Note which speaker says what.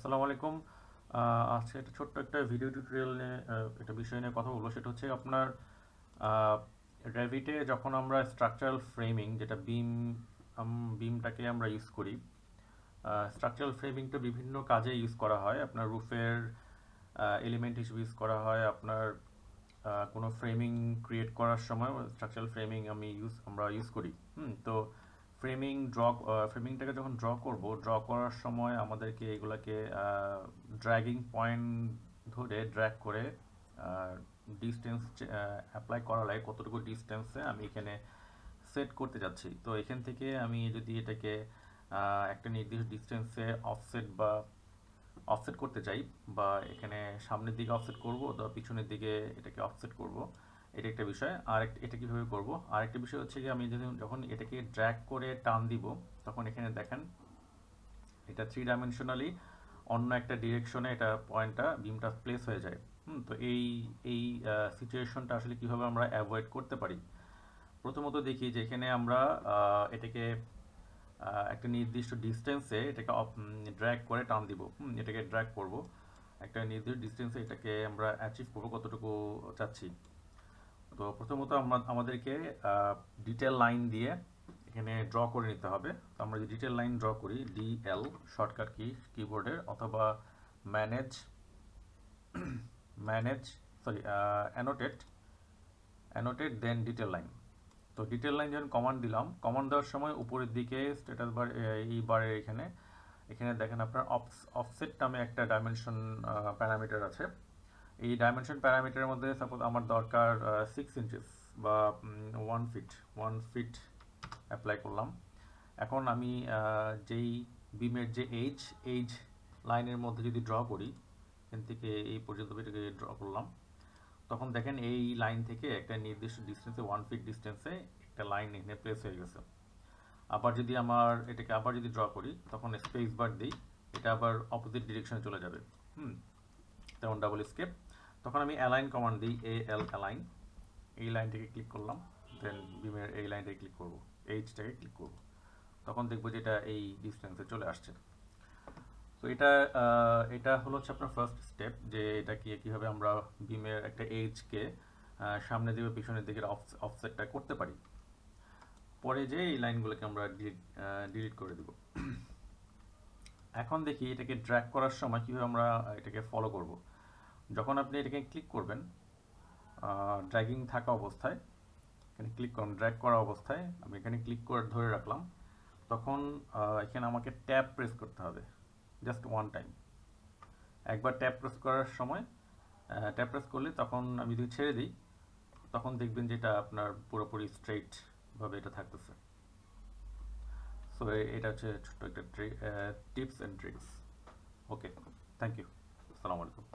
Speaker 1: আসসালামু আলাইকুম। আজকে একটা ছোট্ট একটা ভিডিও টিউটোরিয়াল নিয়ে একটা বিষয় নিয়ে কথা বলবো। সেটা হচ্ছে আপনার রেভিটে যখন আমরা স্ট্রাকচারাল ফ্রেমিং, যেটা বিমটাকে আমরা ইউজ করি। স্ট্রাকচারাল ফ্রেমিংটা বিভিন্ন কাজে ইউজ করা হয়। আপনার রুফের এলিমেন্ট হিসেবে ইউজ করা হয়। আপনার কোনো ফ্রেমিং ক্রিয়েট করার সময় স্ট্রাকচারাল ফ্রেমিং আমরা ইউজ করি। তো ফ্রেমিংটাকে যখন ড্র করার সময় আমাদেরকে এগুলাকে ড্র্যাগিং পয়েন্ট ধরে ড্র্যাগ করে ডিস্টেন্স অ্যাপ্লাই করা লাগে, কতটুকু ডিস্টেন্সে আমি এখানে সেট করতে যাচ্ছি। তো এখান থেকে আমি যদি এটাকে একটা নির্দিষ্ট ডিস্টেন্সে অফসেট করতে চাই, বা এখানে সামনের দিকে অফসেট করব অথবা পিছনের দিকে এটাকে অফসেট করব, এটা একটা বিষয়। এটা কিভাবে করব, আরেকটা বিষয় হচ্ছে কি, আমি যখন এটাকে ড্র্যাগ করে টান দিব, তখন এখানে দেখেন এটা 3 ডাইমেনশনালি অন্য একটা ডিরেকশনে এটা বিমটা প্লেস হয়ে যায়। তো এই এই সিচুয়েশনটা আসলে কিভাবে আমরা অ্যাভয়েড করতে পারি। প্রথমত দেখি যে এখানে আমরা এটাকে একটা নির্দিষ্ট ডিস্টেন্সে এটাকে ড্র্যাগ করে টান দিব। এটাকে ড্র্যাগ করব একটা নির্দিষ্ট ডিস্টেন্সে, এটাকে আমরা অ্যাচিভ করব কতটুকু চাচ্ছি। তো প্রথমত আমাদেরকে ডিটেল লাইন দিয়ে এখানে ড্র করে নিতে হবে। তো আমরা যদি ডিটেল লাইন ড্র করি, ডিএল শর্টকাট কিবোর্ডের, অথবা ম্যানেজ ম্যানেজ সরি অ্যানোটেট দেন ডিটেল লাইন। তো ডিটেল লাইন যখন কমান্ড দিলাম, কমান্ড দেওয়ার সময় উপরের দিকে স্ট্যাটাস বার, এই বারের এখানে এখানে দেখেন আপনার অফসেট নামে একটা ডাইমেনশন প্যারামিটার আছে। এই ডাইমেনশন প্যারামিটারের মধ্যে সাপোজ আমার দরকার 6 ইঞ্চেস বা 1 ফিট অ্যাপ্লাই করলাম। এখন আমি যেই বিমের যে এইজ লাইনের মধ্যে যদি ড্র করি, এখান থেকে এই পর্যন্ত এটাকে ড্র করলাম, তখন দেখেন এই লাইন থেকে একটা নির্দিষ্ট ডিস্টেন্সে 1 ফিট ডিস্টেন্সে একটা লাইন এখানে প্লেস হয়ে গেছে। এটাকে আবার যদি ড্র করি, তখন স্পেস বার দিই, এটা আবার অপোজিট ডিরেকশনে চলে যাবে। তেমন ডাবল স্কেপ। তখন আমি অ্যালাইন কমান্ড দিই, অ্যালাইন, এই লাইনটাকে ক্লিক করলাম, দেন বিমের এই লাইনটাকে ক্লিক করব, এইচটাকে ক্লিক করব, তখন দেখবো যে এটা এই ডিস্টেন্সে চলে আসছে। তো এটা হলো হচ্ছে আপনার ফার্স্ট স্টেপ, যে এটা কীভাবে আমরা বিমের একটা এইচকে সামনে দিকে পিছনের দিকে অফসেটটা করতে পারি। পরে যে এই লাইনগুলোকে আমরা ডিলিট করে দেব। এখন দেখি এটাকে ড্র্যাগ করার সময় কীভাবে আমরা এটাকে ফলো করব। যখন আপনি এটাকে ক্লিক করবেন, ড্র্যাগিং থাকা অবস্থায় এখানে ক্লিক করুন, ড্র্যাগ করা অবস্থায় আমি এখানে ক্লিক করে ধরে রাখলাম, তখন এখানে আমাকে ট্যাব প্রেস করতে হবে, জাস্ট ওয়ান টাইম। একবার ট্যাব প্রেস করার সময়, ট্যাব প্রেস করলে তখন আমি যদি ছেড়ে দিই, তখন দেখবেন যে এটা আপনার পুরোপুরি স্ট্রেইটভাবে এটা থাকতেছে। সো এটা হচ্ছে ছোট্ট একটা tips and tricks. Okay, thank you, আসসালামু আলাইকুম।